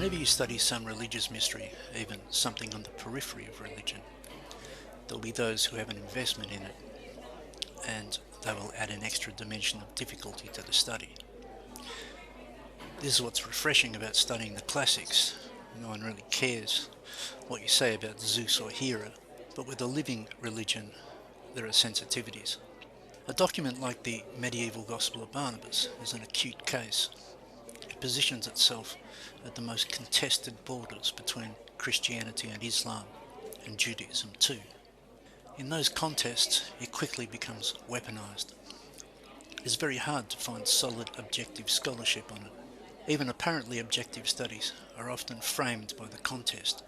Whenever you study some religious mystery, even something on the periphery of religion, there'll be those who have an investment in it, and they will add an extra dimension of difficulty to the study. This is what's refreshing about studying the classics. No one really cares what you say about Zeus or Hera, but with a living religion, there are sensitivities. A document like the medieval Gospel of Barnabas is an acute case. It positions itself at the most contested borders between Christianity and Islam, and Judaism too. In those contests, it quickly becomes weaponized. It's very hard to find solid objective scholarship on it. Even apparently objective studies are often framed by the contest.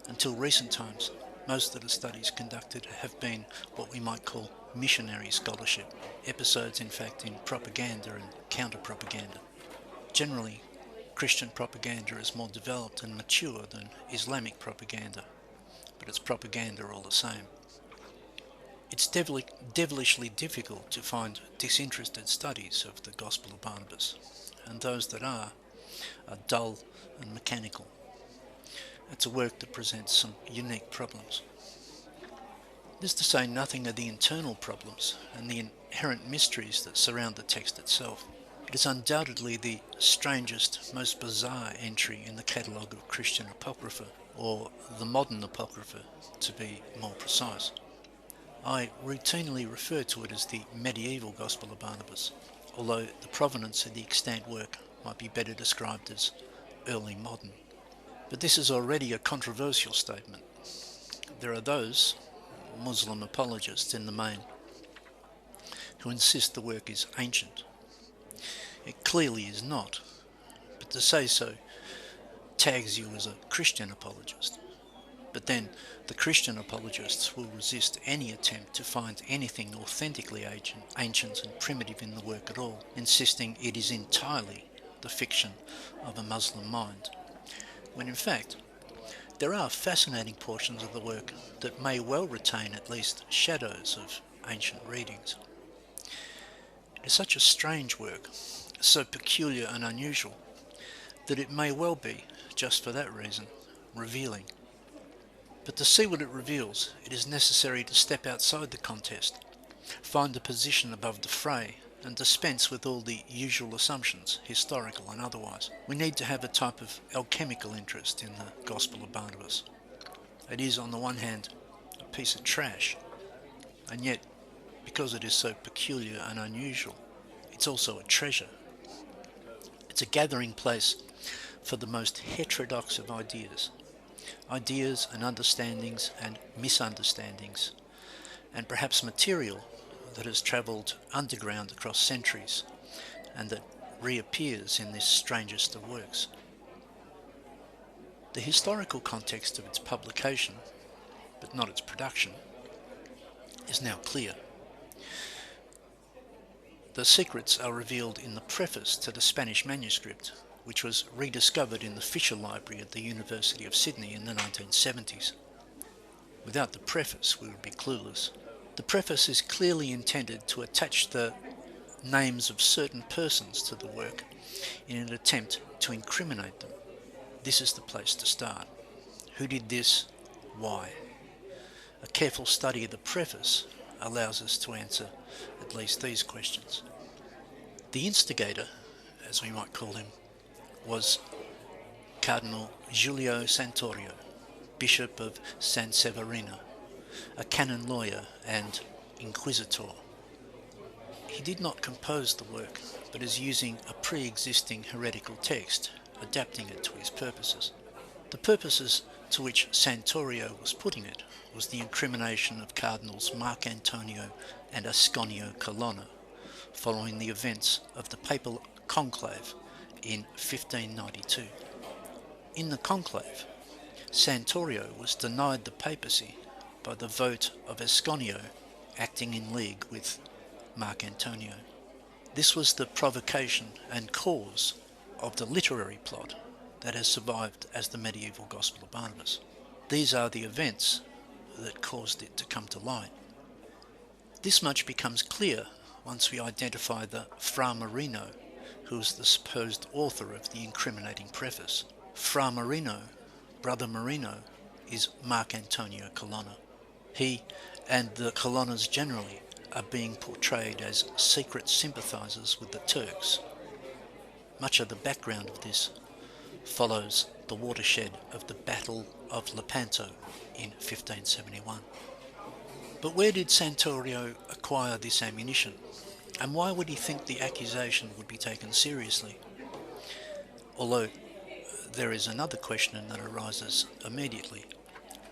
Until recent times, most of the studies conducted have been what we might call missionary scholarship, episodes in fact in propaganda and counter-propaganda. Generally, Christian propaganda is more developed and mature than Islamic propaganda, but it's propaganda all the same. It's devilishly difficult to find disinterested studies of the Gospel of Barnabas, and those that are dull and mechanical. It's a work that presents some unique problems. This to say nothing of the internal problems and the inherent mysteries that surround the text itself. It is undoubtedly the strangest, most bizarre entry in the catalogue of Christian Apocrypha, or the modern Apocrypha to be more precise. I routinely refer to it as the medieval Gospel of Barnabas, although the provenance of the extant work might be better described as early modern. But this is already a controversial statement. There are those, Muslim apologists in the main, who insist the work is ancient. It clearly is not, but to say so tags you as a Christian apologist. But then the Christian apologists will resist any attempt to find anything authentically ancient and primitive in the work at all, insisting it is entirely the fiction of a Muslim mind, when in fact there are fascinating portions of the work that may well retain at least shadows of ancient readings. It is such a strange work, so peculiar and unusual, that it may well be, just for that reason, revealing. But to see what it reveals, it is necessary to step outside the contest, find a position above the fray, and dispense with all the usual assumptions, historical and otherwise. We need to have a type of alchemical interest in the Gospel of Barnabas. It is, on the one hand, a piece of trash, and yet, because it is so peculiar and unusual, it's also a treasure. It's a gathering place for the most heterodox of ideas and understandings and misunderstandings, and perhaps material that has travelled underground across centuries and that reappears in this strangest of works. The historical context of its publication, but not its production, is now clear. The secrets are revealed in the preface to the Spanish manuscript, which was rediscovered in the Fisher Library at the University of Sydney in the 1970s. Without the preface, we would be clueless. The preface is clearly intended to attach the names of certain persons to the work in an attempt to incriminate them. This is the place to start. Who did this? Why? A careful study of the preface allows us to answer at least these questions. The instigator, as we might call him, was Cardinal Giulio Santorio, Bishop of San Severino, a canon lawyer and inquisitor. He did not compose the work, but is using a pre-existing heretical text, adapting it to his purposes. The purposes to which Santorio was putting it was the incrimination of Cardinals Mark Antonio and Ascanio Colonna, following the events of the papal conclave in 1592. In the conclave, Santorio was denied the papacy by the vote of Ascanio acting in league with Mark Antonio. This was the provocation and cause of the literary plot that has survived as the medieval Gospel of Barnabas. These are the events that caused it to come to light. This much becomes clear once we identify the Fra Marino who was the supposed author of the incriminating preface. Fra Marino, Brother Marino, is Mark Antonio Colonna. He and the Colonnas generally are being portrayed as secret sympathizers with the Turks. Much of the background of this follows the watershed of the Battle of Lepanto in 1571. But where did Santorio acquire this ammunition, and why would he think the accusation would be taken seriously? Although there is another question that arises immediately.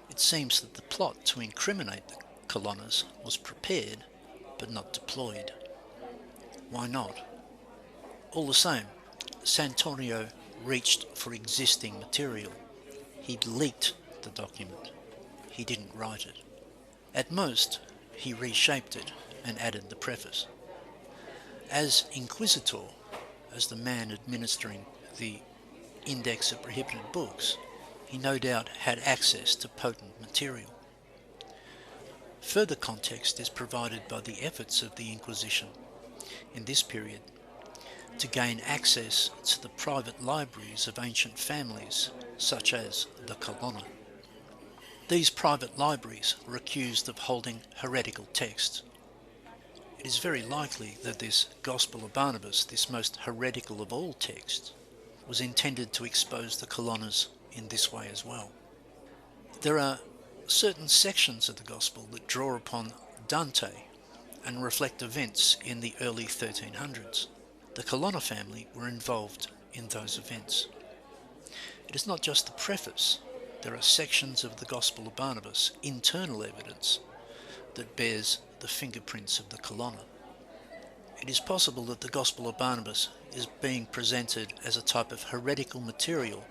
It seems that the plot to incriminate the Colonnas was prepared but not deployed. Why not? All the same, Santorio reached for existing material. He leaked the document. He didn't write it. At most, he reshaped it and added the preface. As inquisitor, as the man administering the Index of Prohibited Books, he no doubt had access to potent material. Further context is provided by the efforts of the Inquisition in this period to gain access to the private libraries of ancient families, such as the Colonna. These private libraries were accused of holding heretical texts. It is very likely that this Gospel of Barnabas, this most heretical of all texts, was intended to expose the Colonnas in this way as well. There are certain sections of the Gospel that draw upon Dante and reflect events in the early 1300s. The Colonna family were involved in those events. It is not just the preface. There are sections of the Gospel of Barnabas, internal evidence, that bears the fingerprints of the Colonna. It is possible that the Gospel of Barnabas is being presented as a type of heretical material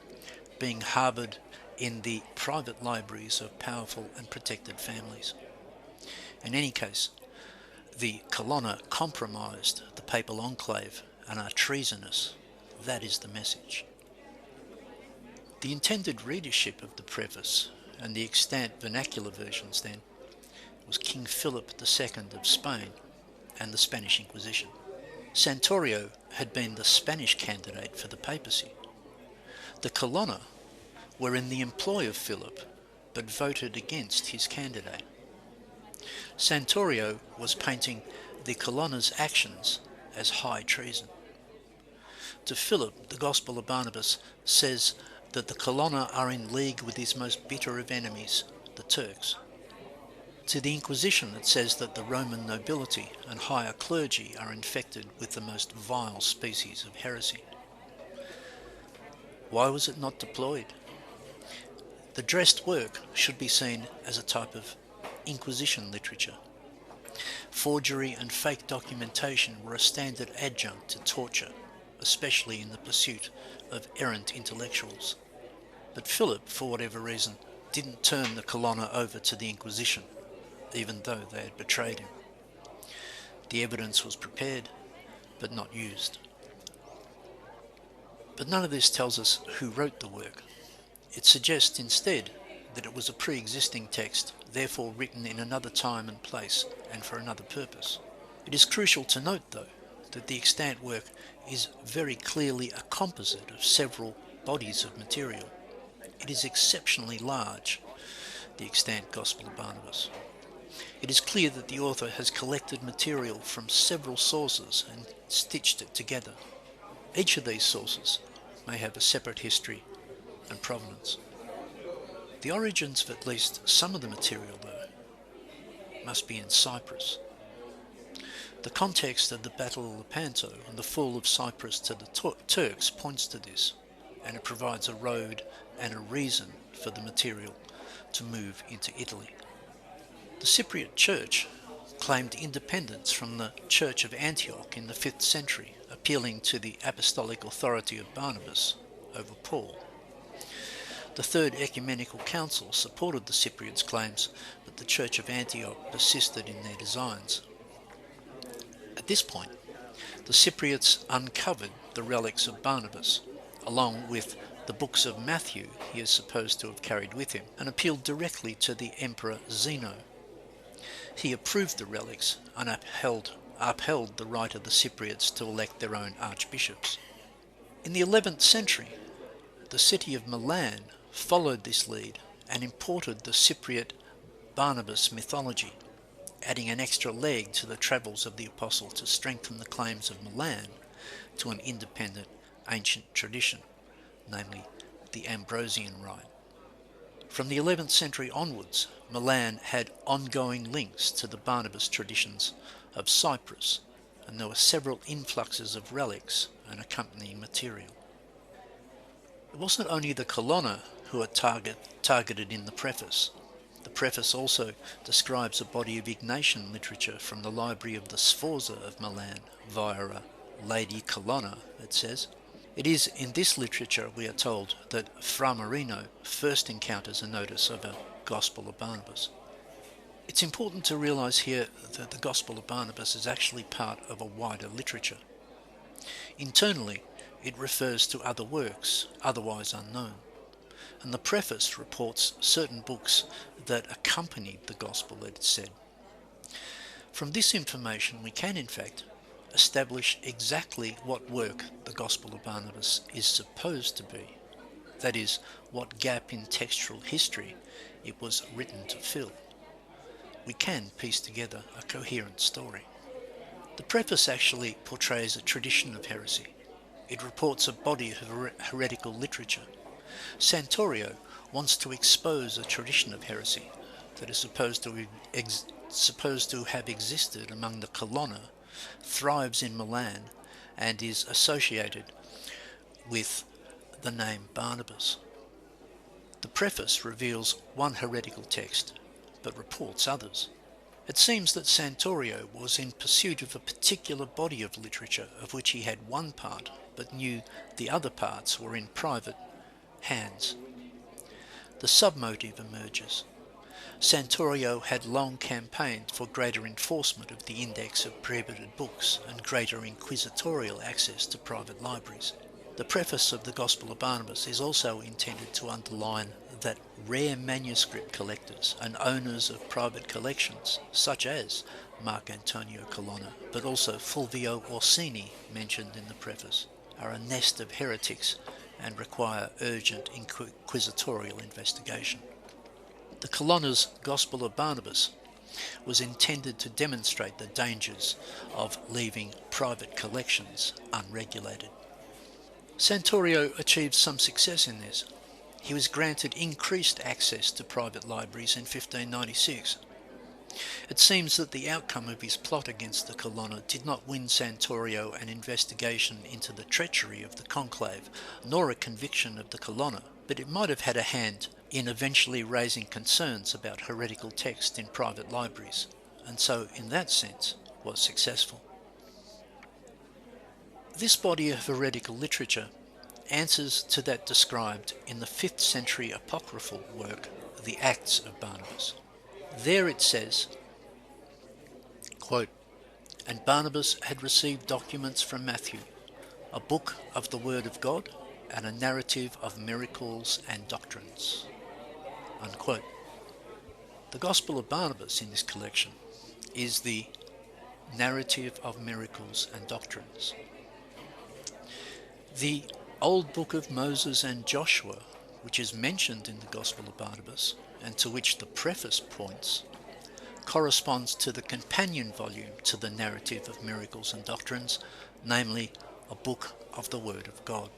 being harboured in the private libraries of powerful and protected families. In any case, the Colonna compromised the papal enclave and are treasonous. That is the message. The intended readership of the preface and the extant vernacular versions then was King Philip II of Spain and the Spanish Inquisition. Santorio had been the Spanish candidate for the papacy. The Colonna were in the employ of Philip, but voted against his candidate. Santorio was painting the Colonna's actions as high treason. To Philip, the Gospel of Barnabas says that the Colonna are in league with his most bitter of enemies, the Turks. To the Inquisition, it says that the Roman nobility and higher clergy are infected with the most vile species of heresy. Why was it not deployed? The dressed work should be seen as a type of Inquisition literature. Forgery and fake documentation were a standard adjunct to torture, especially in the pursuit of errant intellectuals. But Philip, for whatever reason, didn't turn the Colonna over to the Inquisition, even though they had betrayed him. The evidence was prepared, but not used. But none of this tells us who wrote the work. It suggests instead that it was a pre-existing text, therefore written in another time and place and for another purpose. It is crucial to note, though, that the extant work is very clearly a composite of several bodies of material. It is exceptionally large, the extant Gospel of Barnabas. It is clear that the author has collected material from several sources and stitched it together. Each of these sources may have a separate history and provenance. The origins of at least some of the material, though, must be in Cyprus. The context of the Battle of Lepanto and the fall of Cyprus to the Turks points to this, and it provides a road and a reason for the material to move into Italy. The Cypriot Church claimed independence from the Church of Antioch in the 5th century, appealing to the apostolic authority of Barnabas over Paul. The Third Ecumenical Council supported the Cypriots' claims, but the Church of Antioch persisted in their designs. At this point, the Cypriots uncovered the Relics of Barnabas, along with the books of Matthew he is supposed to have carried with him, and appealed directly to the Emperor Zeno. He approved the relics and upheld upheld the right of the Cypriots to elect their own archbishops. In the 11th century, the city of Milan followed this lead and imported the Cypriot Barnabas mythology, adding an extra leg to the travels of the apostle to strengthen the claims of Milan to an independent ancient tradition, namely the Ambrosian rite. From the 11th century onwards, Milan had ongoing links to the Barnabas traditions of Cyprus, and there were several influxes of relics and accompanying material. It wasn't only the Colonna who are targeted in the preface. The preface also describes a body of Ignatian literature from the library of the Sforza of Milan via a Lady Colonna, it says. It is in this literature, we are told, that Fra Marino first encounters a notice of a Gospel of Barnabas. It's important to realise here that the Gospel of Barnabas is actually part of a wider literature. Internally, it refers to other works, otherwise unknown, and the preface reports certain books that accompanied the Gospel, it said. From this information, we can, in fact, establish exactly what work the Gospel of Barnabas is supposed to be, that is, what gap in textual history it was written to fill. We can piece together a coherent story. The preface actually portrays a tradition of heresy. It reports a body of heretical literature. Santorio wants to expose a tradition of heresy that is supposed to have existed among the Colonna, thrives in Milan, and is associated with the name Barnabas. The preface reveals one heretical text, but reports others. It seems that Santorio was in pursuit of a particular body of literature of which he had one part, but knew the other parts were in private hands. The submotive emerges. Santorio had long campaigned for greater enforcement of the index of prohibited books and greater inquisitorial access to private libraries. The preface of the Gospel of Barnabas is also intended to underline that rare manuscript collectors and owners of private collections, such as Mark Antonio Colonna, but also Fulvio Orsini, mentioned in the preface, are a nest of heretics and require urgent inquisitorial investigation. The Colonna's Gospel of Barnabas was intended to demonstrate the dangers of leaving private collections unregulated. Santorio achieved some success in this. He was granted increased access to private libraries in 1596. It seems that the outcome of his plot against the Colonna did not win Santorio an investigation into the treachery of the conclave, nor a conviction of the Colonna, but it might have had a hand in eventually raising concerns about heretical text in private libraries, and so in that sense was successful. This body of heretical literature answers to that described in the 5th century apocryphal work, the Acts of Barnabas. There it says, quote, "And Barnabas had received documents from Matthew, a book of the Word of God, and a narrative of miracles and doctrines." Unquote. The Gospel of Barnabas in this collection is the narrative of miracles and doctrines. The old book of Moses and Joshua, which is mentioned in the Gospel of Barnabas, and to which the preface points, corresponds to the companion volume to the narrative of miracles and doctrines, namely a book of the Word of God.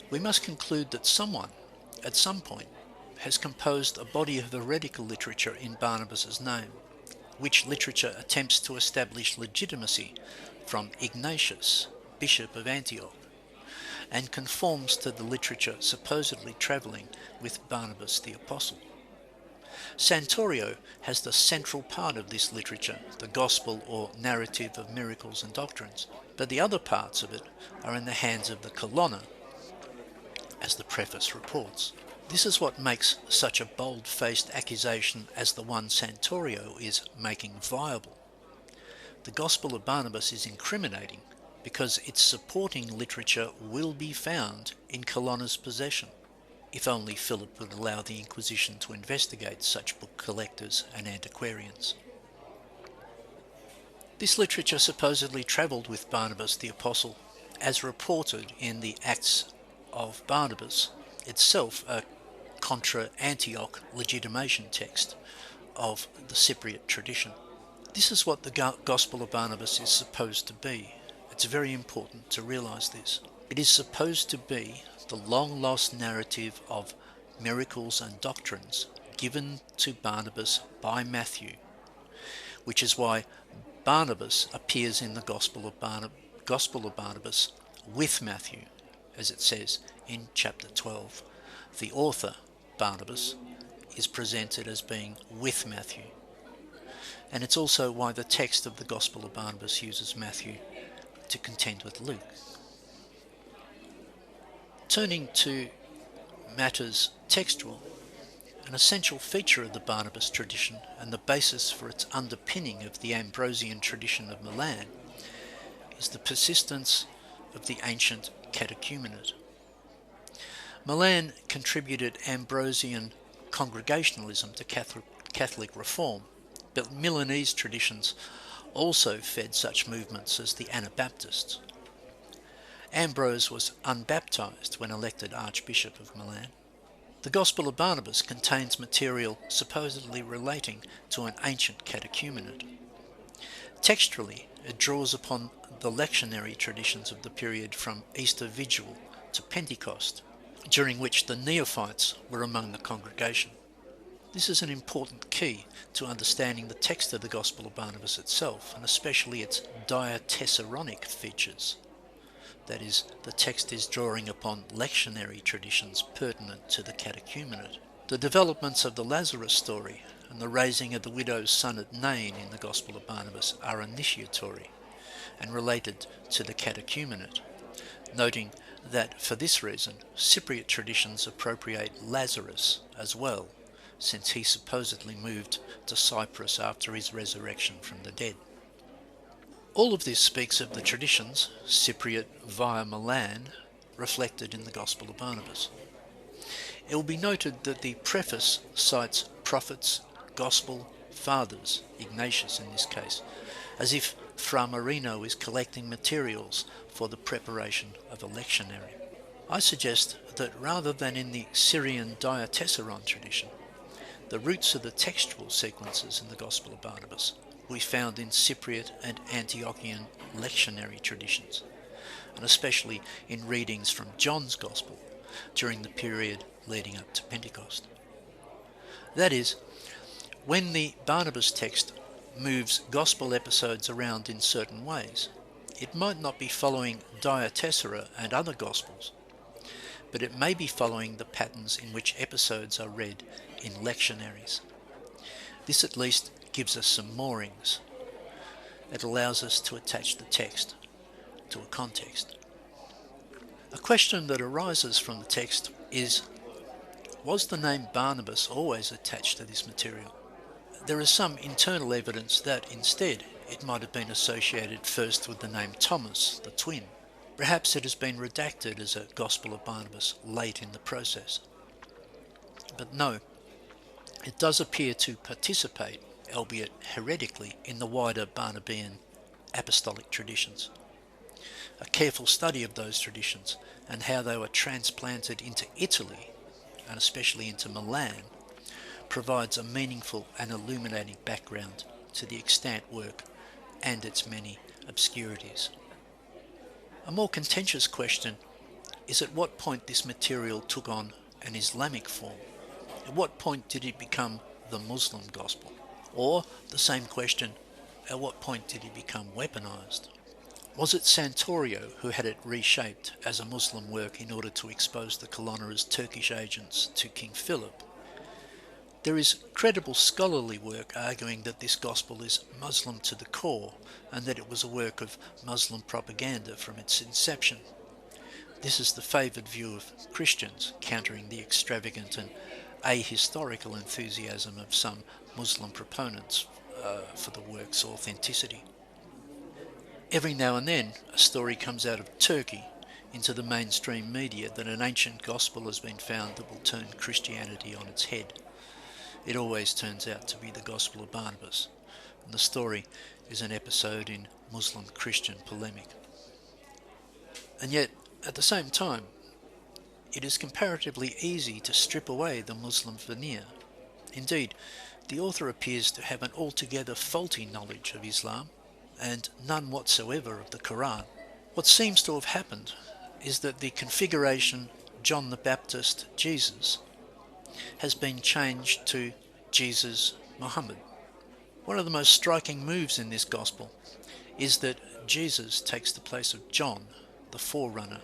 We must conclude that someone, at some point, has composed a body of heretical literature in Barnabas's name, which literature attempts to establish legitimacy from Ignatius, Bishop of Antioch, and conforms to the literature supposedly travelling with Barnabas the Apostle. Santorio has the central part of this literature, the Gospel or narrative of miracles and doctrines, but the other parts of it are in the hands of the Colonna, as the preface reports. This is what makes such a bold-faced accusation as the one Santorio is making viable. The Gospel of Barnabas is incriminating because its supporting literature will be found in Colonna's possession, if only Philip would allow the Inquisition to investigate such book collectors and antiquarians. This literature supposedly travelled with Barnabas the Apostle, as reported in the Acts of Barnabas, itself a contra Antioch legitimation text of the Cypriot tradition. This is what the Gospel of Barnabas is supposed to be. It's very important to realise this. It is supposed to be the long-lost narrative of miracles and doctrines given to Barnabas by Matthew, which is why Barnabas appears in the Gospel of Barnabas with Matthew, as it says in chapter 12. The author, Barnabas, is presented as being with Matthew. And it's also why the text of the Gospel of Barnabas uses Matthew to contend with Luke. Turning to matters textual, an essential feature of the Barnabas tradition and the basis for its underpinning of the Ambrosian tradition of Milan is the persistence of the ancient Catechumenate. Milan contributed Ambrosian congregationalism to Catholic reform, but Milanese traditions also fed such movements as the Anabaptists. Ambrose was unbaptized when elected Archbishop of Milan. The Gospel of Barnabas contains material supposedly relating to an ancient catechumenate. Textually, it draws upon the lectionary traditions of the period from Easter Vigil to Pentecost, during which the neophytes were among the congregation. This is an important key to understanding the text of the Gospel of Barnabas itself, and especially its diatessarontic features. That is, the text is drawing upon lectionary traditions pertinent to the catechumenate. The developments of the Lazarus story and the raising of the widow's son at Nain in the Gospel of Barnabas are initiatory and related to the catechumenate, noting that for this reason Cypriot traditions appropriate Lazarus as well, since he supposedly moved to Cyprus after his resurrection from the dead. All of this speaks of the traditions, Cypriot via Milan, reflected in the Gospel of Barnabas. It will be noted that the preface cites prophets, gospel, fathers, Ignatius in this case, as if Fra Marino is collecting materials for the preparation of a lectionary. I suggest that rather than in the Syrian diatessaron tradition, the roots of the textual sequences in the Gospel of Barnabas we found in Cypriot and Antiochian lectionary traditions, and especially in readings from John's Gospel during the period leading up to Pentecost. That is, when the Barnabas text moves Gospel episodes around in certain ways, it might not be following diatessera and other Gospels, but it may be following the patterns in which episodes are read in lectionaries. This at least gives us some moorings. It allows us to attach the text to a context. A question that arises from the text is, was the name Barnabas always attached to this material? There is some internal evidence that instead it might have been associated first with the name Thomas, the twin. Perhaps it has been redacted as a Gospel of Barnabas late in the process. But no, it does appear to participate, albeit heretically, in the wider Barnabean apostolic traditions. A careful study of those traditions and how they were transplanted into Italy, and especially into Milan, provides a meaningful and illuminating background to the extant work and its many obscurities. A more contentious question is at what point this material took on an Islamic form. At what point did it become the Muslim gospel? Or, the same question, at what point did it become weaponized? Was it Santorio who had it reshaped as a Muslim work in order to expose the colonna as Turkish agents to King Philip? There is credible scholarly work arguing that this gospel is Muslim to the core and that it was a work of Muslim propaganda from its inception. This is the favoured view of Christians, countering the extravagant and ahistorical enthusiasm of some Muslim proponents for the work's authenticity. Every now and then a story comes out of Turkey into the mainstream media that an ancient gospel has been found that will turn Christianity on its head. It always turns out to be the Gospel of Barnabas, and the story is an episode in Muslim-Christian polemic. And yet, at the same time, it is comparatively easy to strip away the Muslim veneer. Indeed, the author appears to have an altogether faulty knowledge of Islam and none whatsoever of the Quran. What seems to have happened is that the configuration John the Baptist Jesus has been changed to Jesus Muhammad. One of the most striking moves in this gospel is that Jesus takes the place of John, the forerunner,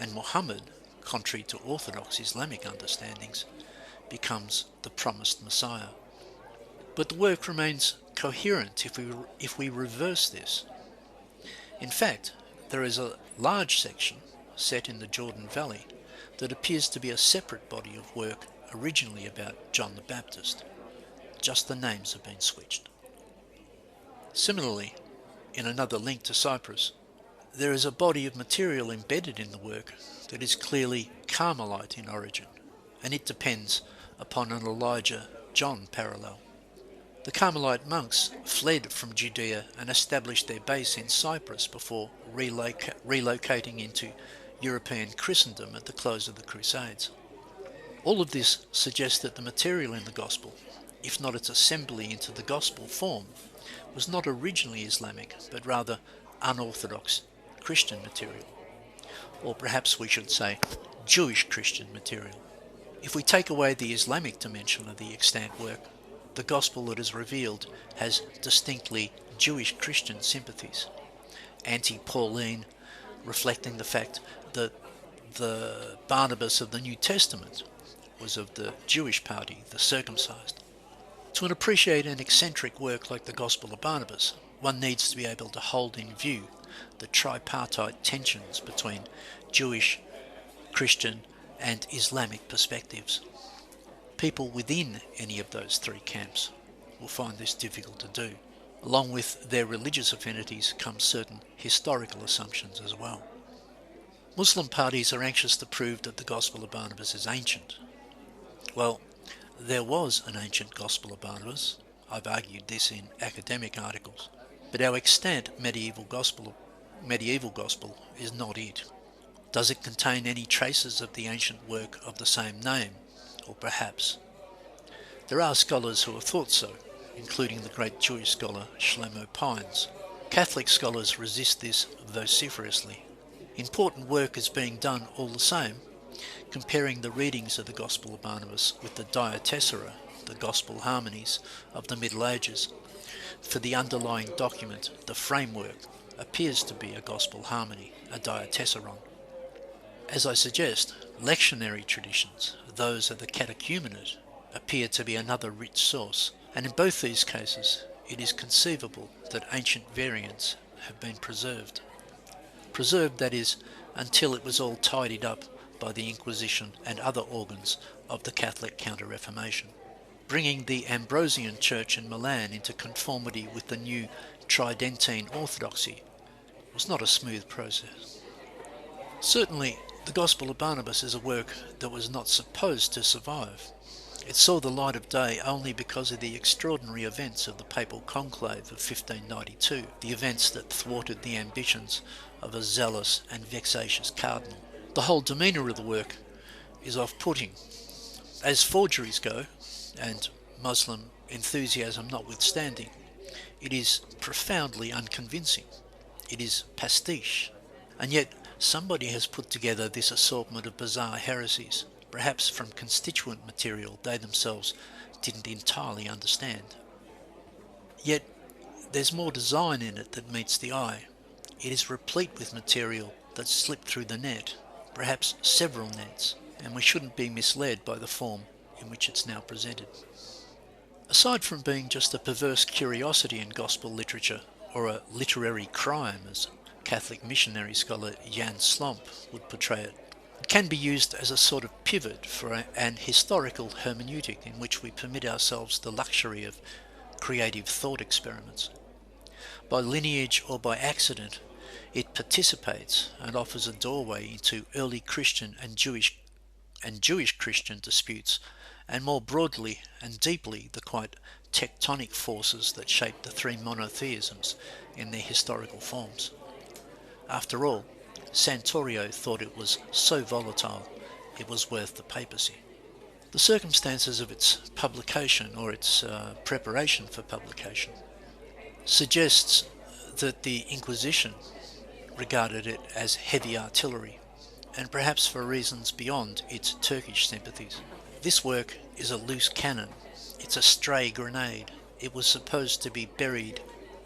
and Muhammad, contrary to orthodox Islamic understandings, becomes the promised Messiah. But the work remains coherent if we reverse this. In fact, there is a large section set in the Jordan Valley that appears to be a separate body of work originally about John the Baptist. Just the names have been switched. Similarly, in another link to Cyprus, there is a body of material embedded in the work that is clearly Carmelite in origin, and it depends upon an Elijah-John parallel. The Carmelite monks fled from Judea and established their base in Cyprus before relocating into European Christendom at the close of the Crusades. All of this suggests that the material in the Gospel, if not its assembly into the Gospel form, was not originally Islamic, but rather unorthodox Christian material. Or perhaps we should say Jewish Christian material. If we take away the Islamic dimension of the extant work, the Gospel that is revealed has distinctly Jewish Christian sympathies, anti-Pauline, reflecting the fact that the Barnabas of the New Testament was of the Jewish party, the circumcised. To appreciate an eccentric work like the Gospel of Barnabas, one needs to be able to hold in view the tripartite tensions between Jewish, Christian, and Islamic perspectives. People within any of those three camps will find this difficult to do. Along with their religious affinities come certain historical assumptions as well. Muslim parties are anxious to prove that the Gospel of Barnabas is ancient. Well, there was an ancient Gospel of Barnabas. I've argued this in academic articles. But our extant medieval gospel is not it. Does it contain any traces of the ancient work of the same name? Or perhaps. There are scholars who have thought so, including the great Jewish scholar Shlomo Pines. Catholic scholars resist this vociferously. Important work is being done all the same, comparing the readings of the Gospel of Barnabas with the Diatessaira, the Gospel harmonies of the Middle Ages. For the underlying document, the framework, appears to be a Gospel harmony, a Diatessaron. As I suggest, lectionary traditions, those of the Catechumenate, appear to be another rich source, and in both these cases it is conceivable that ancient variants have been preserved. Preserved, that is, until it was all tidied up by the Inquisition and other organs of the Catholic Counter-Reformation. Bringing the Ambrosian Church in Milan into conformity with the new Tridentine orthodoxy was not a smooth process. Certainly, the Gospel of Barnabas is a work that was not supposed to survive. It saw the light of day only because of the extraordinary events of the Papal Conclave of 1592, the events that thwarted the ambitions of a zealous and vexatious cardinal. The whole demeanour of the work is off-putting. As forgeries go, and Muslim enthusiasm notwithstanding, it is profoundly unconvincing. It is pastiche. And yet somebody has put together this assortment of bizarre heresies, perhaps from constituent material they themselves didn't entirely understand. Yet there's more design in it that meets the eye. It is replete with material that slipped through the net, perhaps several nets, and we shouldn't be misled by the form in which it's now presented. Aside from being just a perverse curiosity in gospel literature, or a literary crime as Catholic missionary scholar Jan Slomp would portray it, it can be used as a sort of pivot for an historical hermeneutic in which we permit ourselves the luxury of creative thought experiments. By lineage or by accident, it participates and offers a doorway into early Christian and Jewish Christian disputes, and more broadly and deeply the quite tectonic forces that shaped the three monotheisms in their historical forms. After all, Santorio thought it was so volatile it was worth the papacy. The circumstances of its publication, or its preparation for publication, suggests that the Inquisition regarded it as heavy artillery, and perhaps for reasons beyond its Turkish sympathies. This work is a loose cannon. It's a stray grenade. It was supposed to be buried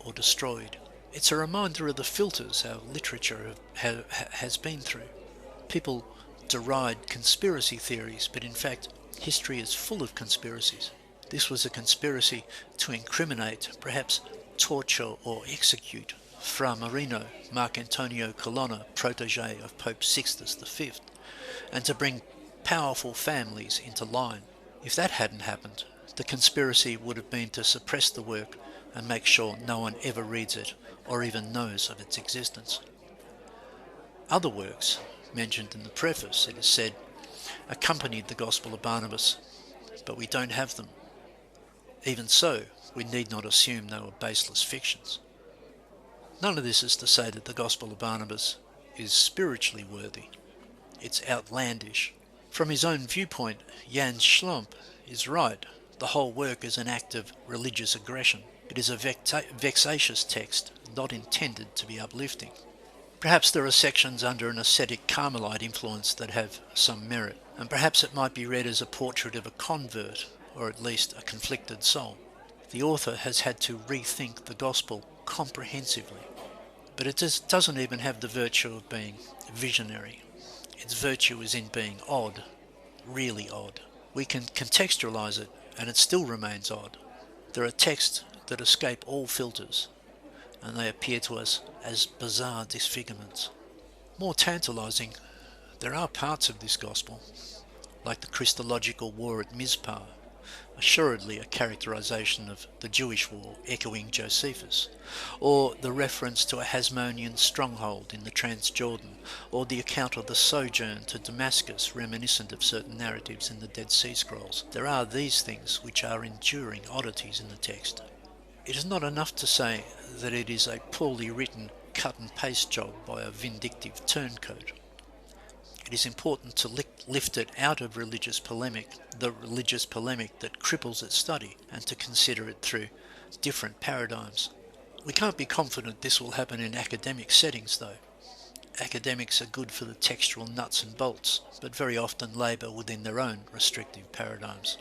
or destroyed. It's a reminder of the filters our literature has been through. People deride conspiracy theories, but in fact, history is full of conspiracies. This was a conspiracy to incriminate, perhaps torture or execute, Fra Marino, Marcantonio Colonna, protege of Pope Sixtus V, and to bring powerful families into line. If that hadn't happened, the conspiracy would have been to suppress the work and make sure no one ever reads it or even knows of its existence. Other works, mentioned in the preface, it is said, accompanied the Gospel of Barnabas, but we don't have them. Even so, we need not assume they were baseless fictions. None of this is to say that the Gospel of Barnabas is spiritually worthy. It's outlandish. From his own viewpoint, Jan Schlump is right. The whole work is an act of religious aggression. It is a vexatious text, not intended to be uplifting. Perhaps there are sections under an ascetic Carmelite influence that have some merit, and perhaps it might be read as a portrait of a convert, or at least a conflicted soul. The author has had to rethink the gospel comprehensively, but it doesn't even have the virtue of being visionary. Its virtue is in being odd, really odd. We can contextualize it, and it still remains odd. There are texts that escape all filters, and they appear to us as bizarre disfigurements. More tantalizing, there are parts of this gospel, like the Christological War at Mizpah, assuredly a characterization of the Jewish war echoing Josephus, or the reference to a Hasmonean stronghold in the Transjordan, or the account of the sojourn to Damascus reminiscent of certain narratives in the Dead Sea Scrolls. There are these things which are enduring oddities in the text. It is not enough to say that it is a poorly written cut-and-paste job by a vindictive turncoat. It is important to lift it out of religious polemic, the religious polemic that cripples its study, and to consider it through different paradigms. We can't be confident this will happen in academic settings, though. Academics are good for the textual nuts and bolts, but very often labour within their own restrictive paradigms.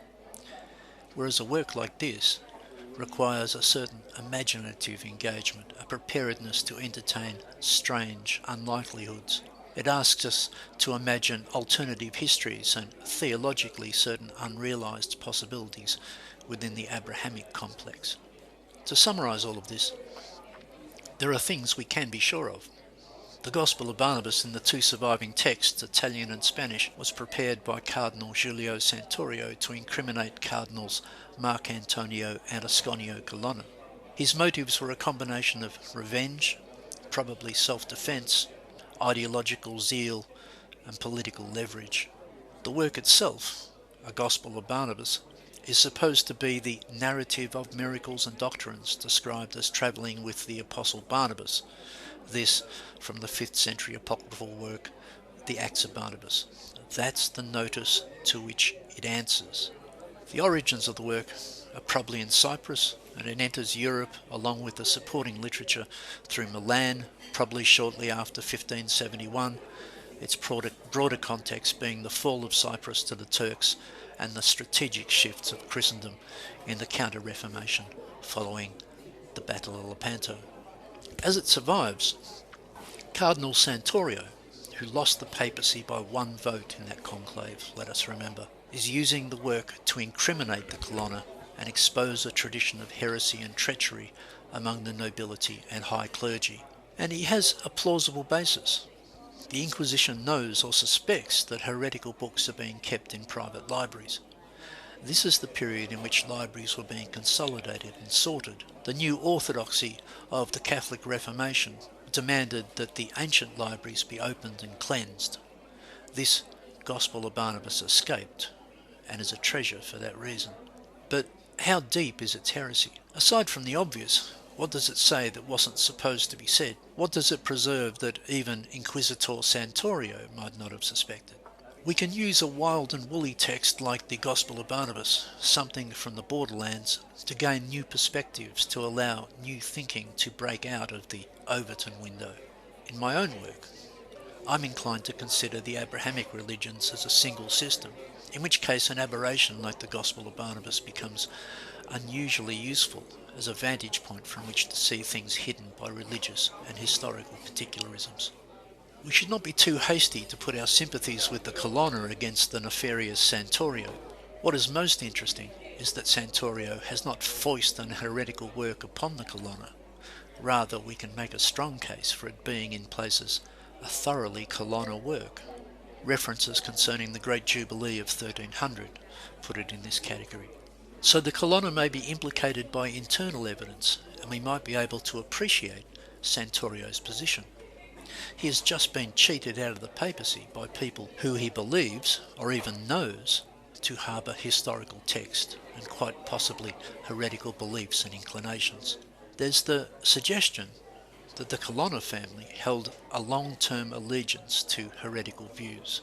Whereas a work like this requires a certain imaginative engagement, a preparedness to entertain strange unlikelihoods. It asks us to imagine alternative histories and theologically certain unrealized possibilities within the Abrahamic complex. To summarize all of this, there are things we can be sure of. The Gospel of Barnabas in the two surviving texts, Italian and Spanish, was prepared by Cardinal Giulio Santorio to incriminate Cardinals Marcantonio and Asconio Colonna. His motives were a combination of revenge, probably self-defense, ideological zeal, and political leverage. The work itself, a Gospel of Barnabas, is supposed to be the narrative of miracles and doctrines described as travelling with the Apostle Barnabas. This from the 5th century apocryphal work, the Acts of Barnabas. That's the notice to which it answers. The origins of the work are probably in Cyprus, and it enters Europe along with the supporting literature through Milan, probably shortly after 1571, its broader context being the fall of Cyprus to the Turks and the strategic shifts of Christendom in the Counter-Reformation following the Battle of Lepanto. As it survives, Cardinal Santorio, who lost the papacy by one vote in that conclave, let us remember, is using the work to incriminate the Colonna and expose a tradition of heresy and treachery among the nobility and high clergy. And he has a plausible basis. The Inquisition knows or suspects that heretical books are being kept in private libraries. This is the period in which libraries were being consolidated and sorted. The new orthodoxy of the Catholic Reformation demanded that the ancient libraries be opened and cleansed. This Gospel of Barnabas escaped, and is a treasure for that reason. But how deep is its heresy? Aside from the obvious, what does it say that wasn't supposed to be said? What does it preserve that even Inquisitor Santorio might not have suspected? We can use a wild and woolly text like the Gospel of Barnabas, something from the borderlands, to gain new perspectives, to allow new thinking to break out of the Overton window. In my own work, I'm inclined to consider the Abrahamic religions as a single system, in which case an aberration like the Gospel of Barnabas becomes unusually useful as a vantage point from which to see things hidden by religious and historical particularisms. We should not be too hasty to put our sympathies with the Colonna against the nefarious Santorio. What is most interesting is that Santorio has not foisted an heretical work upon the Colonna. Rather, we can make a strong case for it being in places a thoroughly Colonna work. References concerning the Great Jubilee of 1300 put it in this category. So the Colonna may be implicated by internal evidence, and we might be able to appreciate Santorio's position. He has just been cheated out of the papacy by people who he believes, or even knows, to harbour historical text and quite possibly heretical beliefs and inclinations. There's the suggestion that the Colonna family held a long-term allegiance to heretical views,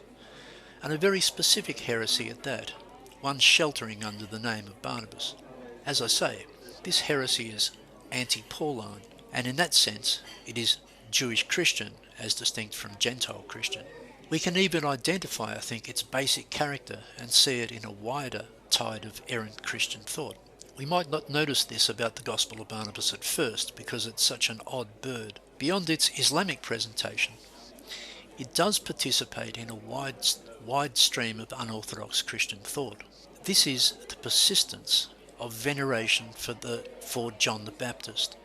and a very specific heresy at that, one sheltering under the name of Barnabas. As I say, this heresy is anti-Pauline, and in that sense it is Jewish Christian as distinct from Gentile Christian. We can even identify, I think, its basic character and see it in a wider tide of errant Christian thought. We might not notice this about the Gospel of Barnabas at first because it's such an odd bird. Beyond its Islamic presentation, it does participate in a wide stream of unorthodox Christian thought. This is the persistence of veneration for John the Baptist,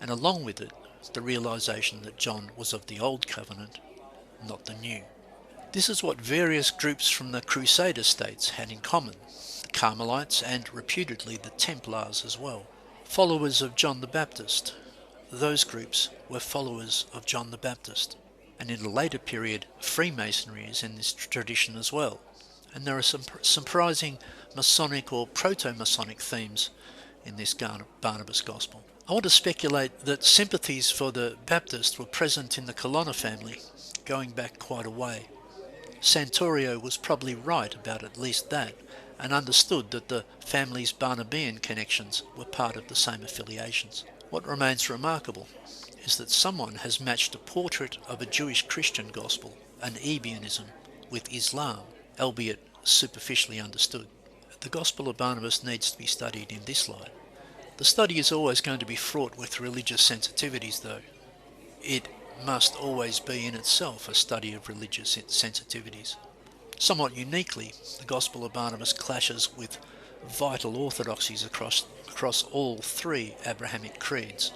and along with it, the realization that John was of the Old Covenant, not the New. This is what various groups from the Crusader states had in common, the Carmelites and reputedly the Templars as well. Followers of John the Baptist. Those groups were followers of John the Baptist. And in a later period, Freemasonry is in this tradition as well. And there are some surprising Masonic or proto-Masonic themes in this Barnabas Gospel. I want to speculate that sympathies for the Baptist were present in the Colonna family, going back quite a way. Santorio was probably right about at least that, and understood that the family's Barnabean connections were part of the same affiliations. What remains remarkable is that someone has matched a portrait of a Jewish Christian gospel, an Ebionism, with Islam, albeit superficially understood. The Gospel of Barnabas needs to be studied in this light. The study is always going to be fraught with religious sensitivities, though. It must always be in itself a study of religious sensitivities. Somewhat uniquely, the Gospel of Barnabas clashes with vital orthodoxies across all three Abrahamic creeds.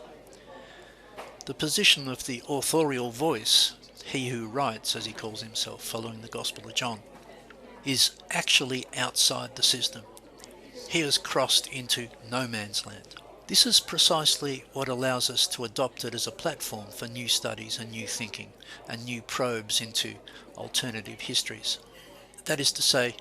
The position of the authorial voice, he who writes, as he calls himself, following the Gospel of John, is actually outside the system. He has crossed into no man's land. This is precisely what allows us to adopt it as a platform for new studies and new thinking and new probes into alternative histories. That is to say,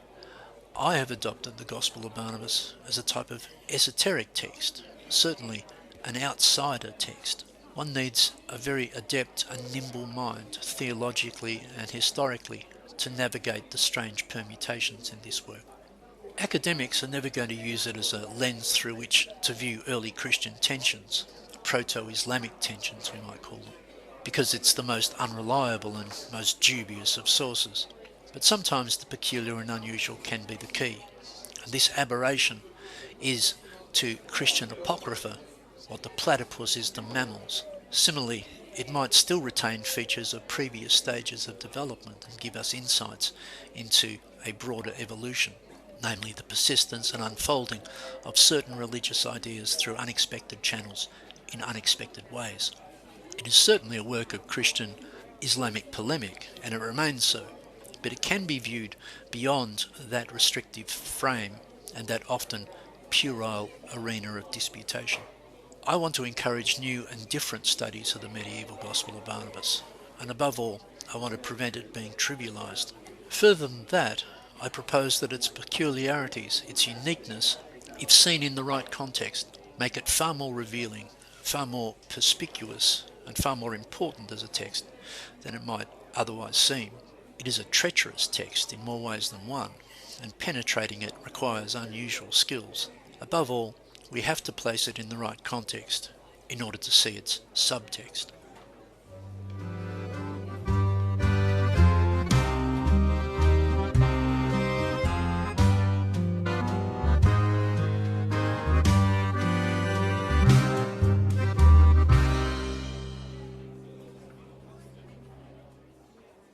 I have adopted the Gospel of Barnabas as a type of esoteric text, certainly an outsider text. One needs a very adept and nimble mind, theologically and historically, to navigate the strange permutations in this work. Academics are never going to use it as a lens through which to view early Christian tensions, proto-Islamic tensions we might call them, because it's the most unreliable and most dubious of sources. But sometimes the peculiar and unusual can be the key, and this aberration is to Christian apocrypha what the platypus is to mammals. Similarly, it might still retain features of previous stages of development and give us insights into a broader evolution, namely the persistence and unfolding of certain religious ideas through unexpected channels in unexpected ways. It is certainly a work of Christian Islamic polemic, and it remains so, but it can be viewed beyond that restrictive frame and that often puerile arena of disputation. I want to encourage new and different studies of the medieval Gospel of Barnabas, and above all, I want to prevent it being trivialized. Further than that, I propose that its peculiarities, its uniqueness, if seen in the right context, make it far more revealing, far more perspicuous, and far more important as a text than it might otherwise seem. It is a treacherous text in more ways than one, and penetrating it requires unusual skills. Above all, we have to place it in the right context in order to see its subtext.